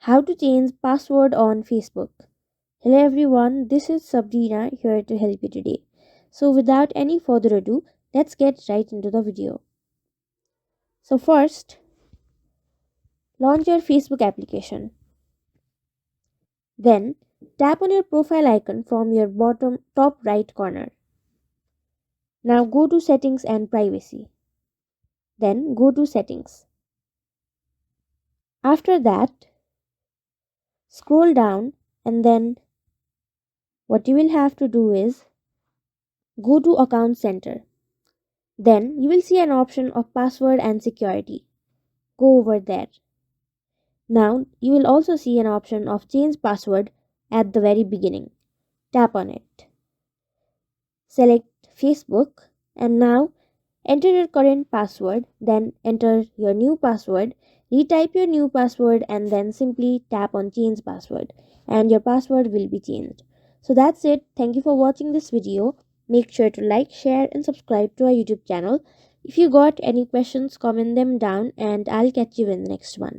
How to change password on Facebook. Hello everyone, this is Sabrina here to help you today. So without any further ado, let's get right into the video. So first, launch your Facebook application. Then tap on your profile icon from your bottom top right corner. Now go to settings and privacy. Then go to settings. After that, scroll down and then what you will have to do is go to account center. Then you will see an option of password and security. Go over there. Now you will also see an option of change password at the very beginning. Tap on it. Select Facebook and now enter your current password, then enter your new password, retype your new password and then simply tap on change password and your password will be changed. So that's it. Thank you for watching this video. Make sure to like, share and subscribe to our YouTube channel. If you got any questions, comment them down and I'll catch you in the next one.